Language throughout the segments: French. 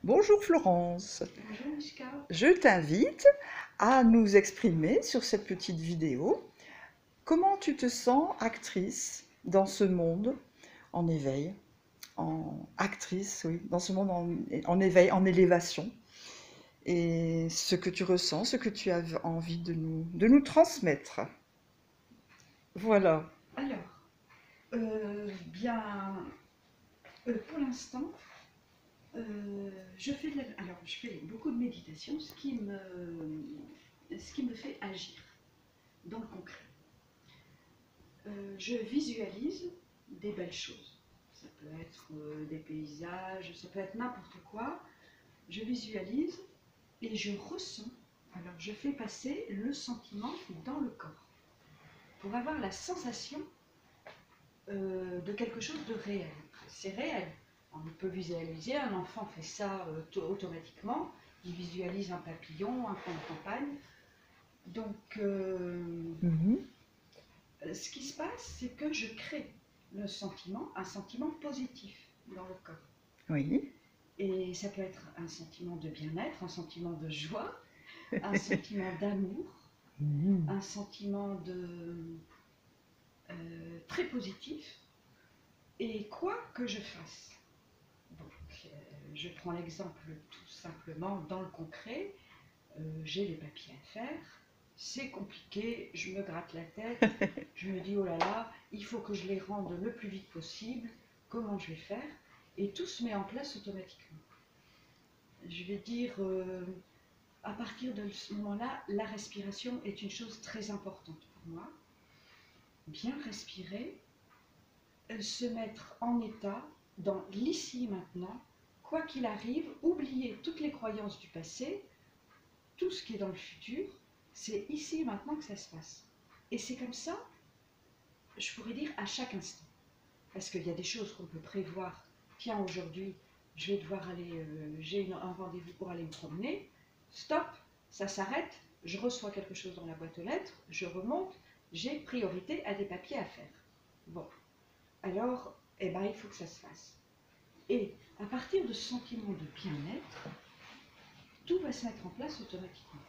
Bonjour Florence, Bonjour Mishka. je t'invite à nous exprimer sur cette petite vidéo comment tu te sens actrice dans ce monde en éveil, actrice, oui, dans ce monde en éveil, en élévation, et ce que tu ressens, ce que tu as envie de nous transmettre. Voilà. Alors, bien, pour l'instant, je fais beaucoup de méditation, ce qui me fait agir dans le concret. Je visualise des belles choses. Ça peut être des paysages, ça peut être n'importe quoi. Je visualise et je ressens. Alors, je fais passer le sentiment dans le corps pour avoir la sensation de quelque chose de réel. C'est réel. On peut visualiser, un enfant fait ça automatiquement, il visualise un papillon, un fond de campagne. Donc, Mhm. ce qui se passe, c'est que je crée le sentiment, un sentiment positif dans le corps. Oui. Et ça peut être un sentiment de bien-être, un sentiment de joie, un sentiment d'amour, Mhm. un sentiment très positif. Et quoi que je fasse, donc, je prends l'exemple tout simplement dans le concret. J'ai les papiers à faire, c'est compliqué, je me gratte la tête, je me dis oh là là, il faut que je les rende le plus vite possible, comment je vais faire? Et tout se met en place automatiquement. Je vais dire, à partir de ce moment-là, la respiration est une chose très importante pour moi. Bien respirer, se mettre en état dans l'ici et maintenant, quoi qu'il arrive, oublier toutes les croyances du passé, tout ce qui est dans le futur, c'est ici et maintenant que ça se passe. Et c'est comme ça, je pourrais dire, à chaque instant. Parce qu'il y a des choses qu'on peut prévoir. Tiens, aujourd'hui, je vais devoir aller, j'ai un rendez-vous pour aller me promener. Stop, ça s'arrête, je reçois quelque chose dans la boîte aux lettres, je remonte, j'ai priorité à des papiers à faire. Bon, alors, eh ben, il faut que ça se fasse. Et à partir de ce sentiment de bien-être, tout va se mettre en place automatiquement.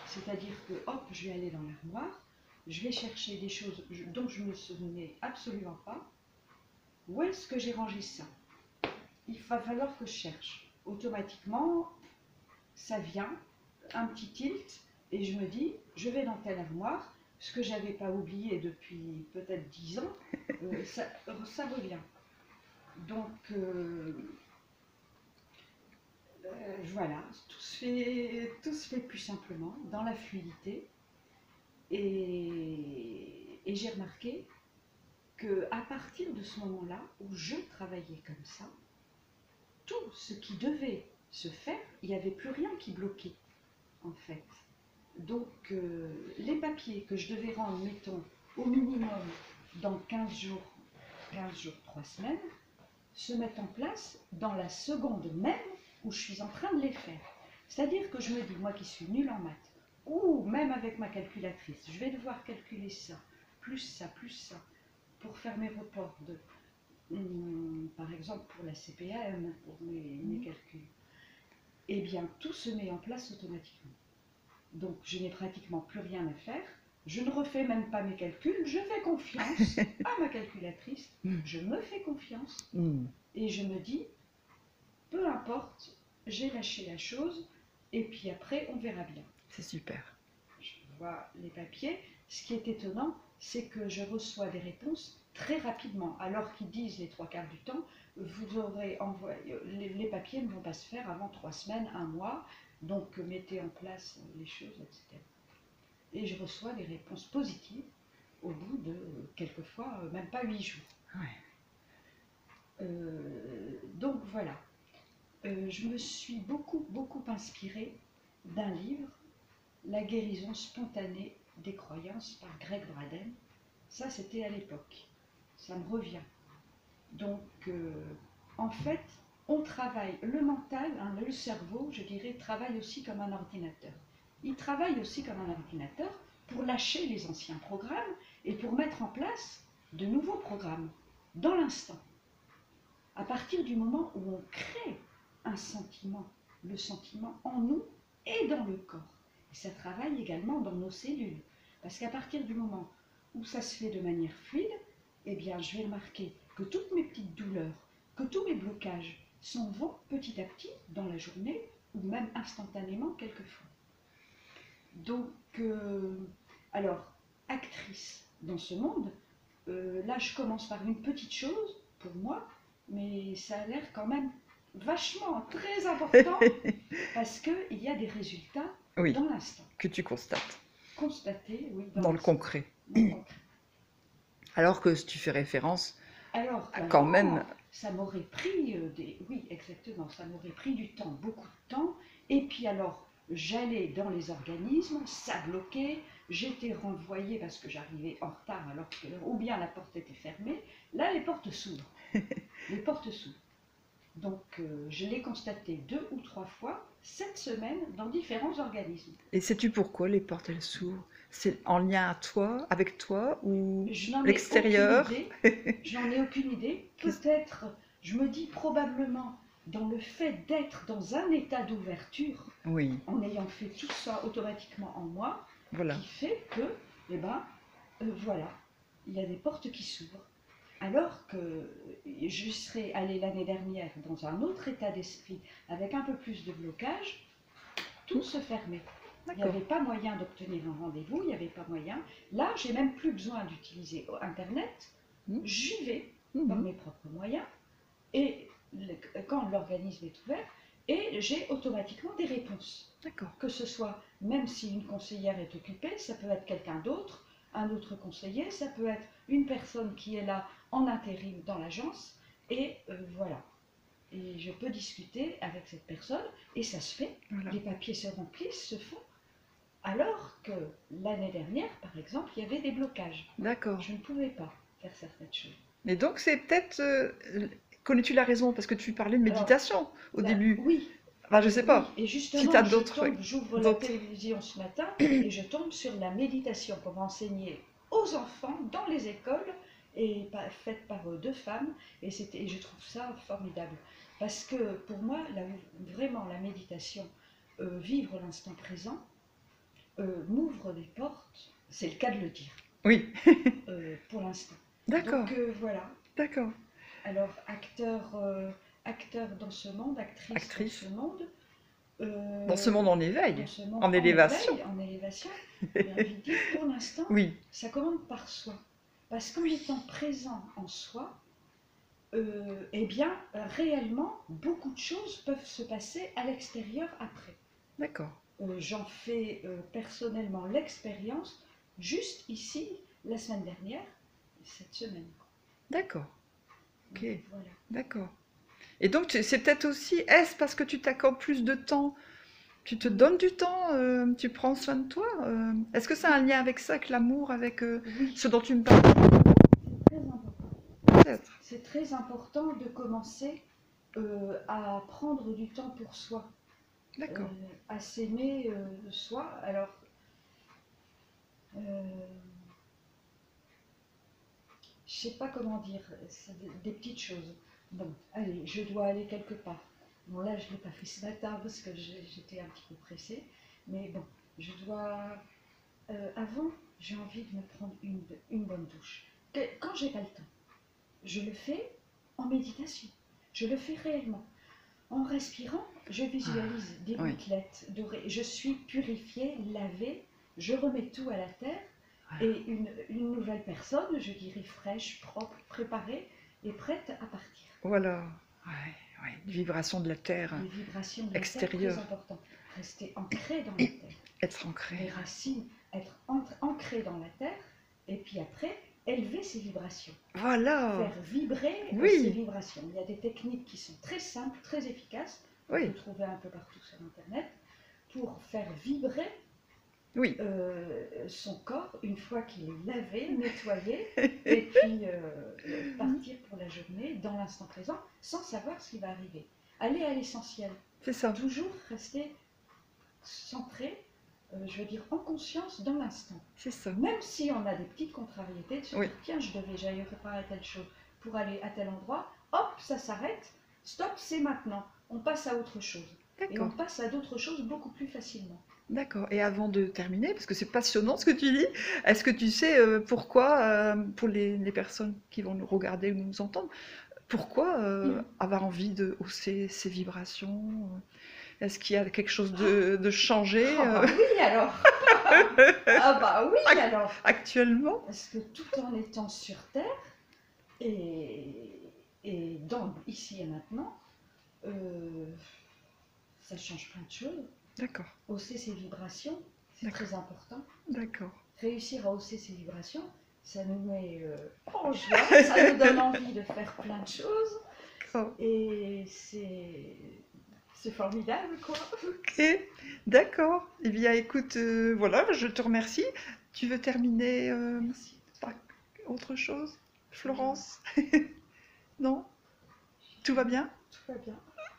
C'est-à-dire que, hop, je vais aller dans l'armoire, je vais chercher des choses dont je ne me souvenais absolument pas. Où est-ce que j'ai rangé ça? Il va falloir que je cherche. Automatiquement, ça vient, un petit tilt, et je me dis, je vais dans telle armoire, ce que je n'avais pas oublié depuis peut-être 10 ans, ça revient. Donc, voilà, tout se fait plus simplement, dans la fluidité. Et j'ai remarqué qu'à partir de ce moment-là, où je travaillais comme ça, tout ce qui devait se faire, il n'y avait plus rien qui bloquait, en fait. Donc, les papiers que je devais rendre, mettons, au minimum dans 15 jours, 3 semaines, se mettent en place dans la seconde même où je suis en train de les faire. C'est-à-dire que je me dis, moi qui suis nulle en maths, ou même avec ma calculatrice, je vais devoir calculer ça, plus ça, pour faire mes reports par exemple pour la CPM, pour mes calculs. Eh bien, tout se met en place automatiquement. Donc, je n'ai pratiquement plus rien à faire. Je ne refais même pas mes calculs. Je fais confiance à ma calculatrice. Je me fais confiance. Mm. Et je me dis, peu importe, j'ai lâché la chose. Et puis après, on verra bien. C'est super. Je vois les papiers. Ce qui est étonnant, c'est que je reçois des réponses très rapidement, alors qu'ils disent les 3 quarts du temps, vous aurez envoyé, les papiers ne vont pas se faire avant 3 semaines, un mois, donc mettez en place les choses, etc. Et je reçois des réponses positives au bout de, quelquefois, même pas 8 jours. Ouais. Donc voilà, je me suis beaucoup inspirée d'un livre, La guérison spontanée des croyances par Greg Braden. Ça, c'était à l'époque. Ça me revient. Donc, en fait, on travaille, le mental, hein, le cerveau, je dirais, travaille aussi comme un ordinateur. Il travaille aussi comme un ordinateur pour lâcher les anciens programmes et pour mettre en place de nouveaux programmes dans l'instant. À partir du moment où on crée un sentiment, le sentiment en nous et dans le corps. Et ça travaille également dans nos cellules. Parce qu'à partir du moment où ça se fait de manière fluide, eh bien, je vais remarquer que toutes mes petites douleurs, que tous mes blocages s'en vont petit à petit dans la journée ou même instantanément quelquefois. Donc, alors, actrice dans ce monde, là je commence par une petite chose pour moi, mais ça a l'air quand même vachement très important parce qu'il y a des résultats Oui, dans l'instant. que tu constates Constatés, oui, dans le l'instant. concret. Dans le concret. Alors que tu fais référence Alors à qu'avant, quand même... ça m'aurait pris oui, exactement, ça m'aurait pris du temps, beaucoup de temps. Et puis alors, j'allais dans les organismes, ça bloquait, j'étais renvoyée parce que j'arrivais en retard alors que ou bien la porte était fermée. Là, les portes s'ouvrent. Les portes s'ouvrent. Donc, je l'ai constaté 2 ou 3 fois cette semaine dans différents organismes. Et sais-tu pourquoi les portes elles s'ouvrent? C'est en lien à toi, avec toi ou Je n'en ai l'extérieur? aucune idée. Je n'en ai aucune idée. Peut-être, je me dis probablement, dans le fait d'être dans un état d'ouverture, Oui, en ayant fait tout ça automatiquement en moi, voilà. qui fait que, eh ben, voilà, il y a des portes qui s'ouvrent. Alors que je serais allée l'année dernière dans un autre état d'esprit, avec un peu plus de blocage, tout se fermait. Il n'y D'accord. avait pas moyen d'obtenir un rendez-vous, il n'y avait pas moyen. Là, j'ai même plus besoin d'utiliser Internet. J'y vais par mes propres moyens. Et quand l'organisme est ouvert, et j'ai automatiquement des réponses. D'accord. Que ce soit, même si une conseillère est occupée, ça peut être quelqu'un d'autre, un autre conseiller, ça peut être une personne qui est là en intérim dans l'agence, et voilà. Et je peux discuter avec cette personne, et ça se fait. Voilà. Les papiers se remplissent, se font. Alors que l'année dernière, par exemple, il y avait des blocages. D'accord. Je ne pouvais pas faire certaines choses. Et donc c'est peut-être... connais-tu la raison? Parce que tu parlais de méditation au début. Oui. Enfin, je sais pas. Oui. Et justement, Si tu as d'autres... j'ouvre la télévision ce matin et je tombe sur la méditation qu'on va enseigner aux enfants dans les écoles et faite par 2 femmes. Et je trouve ça formidable. Parce que pour moi, vraiment la méditation, vivre l'instant présent, m'ouvre des portes, c'est le cas de le dire. Oui. Pour l'instant. D'accord. Donc voilà. D'accord. Alors, acteur dans ce monde, actrice dans ce monde. Dans ce monde en éveil, dans ce monde en élévation. En élévation, j'ai envie de dire, pour l'instant, Oui. ça commande par soi. Parce qu'en étant présent en soi, eh bien, réellement, beaucoup de choses peuvent se passer à l'extérieur après. D'accord. J'en fais personnellement l'expérience juste ici, la semaine dernière, cette semaine. D'accord. Ok. Voilà. D'accord. Et donc, c'est peut-être aussi, est-ce parce que tu t'accordes plus de temps, tu te donnes du temps, tu prends soin de toi? Est-ce que ça a un lien avec ça, avec l'amour, avec Oui. ce dont tu me parles? C'est très important. Peut-être. C'est très important de commencer à prendre du temps pour soi. D'accord. À s'aimer soi. Alors, je sais pas comment dire, c'est des petites choses. Bon, allez, je dois aller quelque part. Bon, là, je ne l'ai pas fait ce matin parce que j'étais un petit peu pressée. Mais bon, je dois... avant, j'ai envie de me prendre une bonne douche. Quand j'ai pas le temps, je le fais en méditation. Je le fais réellement. En respirant, je visualise des gouttelettes dorées. Je suis purifiée, lavée, je remets tout à la terre. Et une nouvelle personne, je dirais fraîche, propre, préparée et prête à partir. Voilà. Ouais. Les vibrations de la terre. Les vibrations de extérieures. La terre, très important. Rester ancré dans la terre. Être ancré. Les racines, être ancré dans la terre. Et puis après, élever ses vibrations. Voilà. Faire vibrer ces vibrations. Il y a des techniques qui sont très simples, très efficaces. On peut trouver un peu partout sur Internet. Pour faire vibrer son corps une fois qu'il est lavé, nettoyé, et puis partir pour la journée dans l'instant présent sans savoir ce qui va arriver. Aller à l'essentiel. C'est ça. Toujours rester centré, je veux dire en conscience dans l'instant. C'est ça. Même si on a des petites contrariétés, de se dire tiens, j'allais préparer telle chose pour aller à tel endroit, hop, ça s'arrête stop, c'est maintenant. On passe à autre chose. Et on D'accord, passe à d'autres choses beaucoup plus facilement. d'accord. Et avant de terminer, parce que c'est passionnant ce que tu dis, est-ce que tu sais pourquoi, pour les personnes qui vont nous regarder ou nous entendre, pourquoi avoir envie de hausser ses vibrations? Est-ce qu'il y a quelque chose de changé Ah bah oui alors. Ah bah oui alors. actuellement? Parce que tout en étant sur Terre et dans ici et maintenant, ça change plein de choses. D'accord, Hausser ses vibrations, c'est D'accord. très important. d'accord. Réussir à hausser ses vibrations, ça nous met en joie, ça nous donne envie de faire plein de choses. D'accord. Et c'est formidable, quoi. Ok, d'accord. Eh bien, écoute, voilà, je te remercie. Tu veux terminer Merci. par autre chose, Florence? Non? Tout va bien? Tout va bien.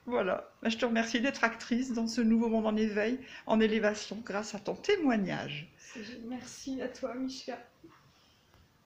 Voilà. Ben, je te remercie d'être actrice dans ce nouveau monde en éveil, en élévation, grâce à ton témoignage. Merci à toi, Mishka.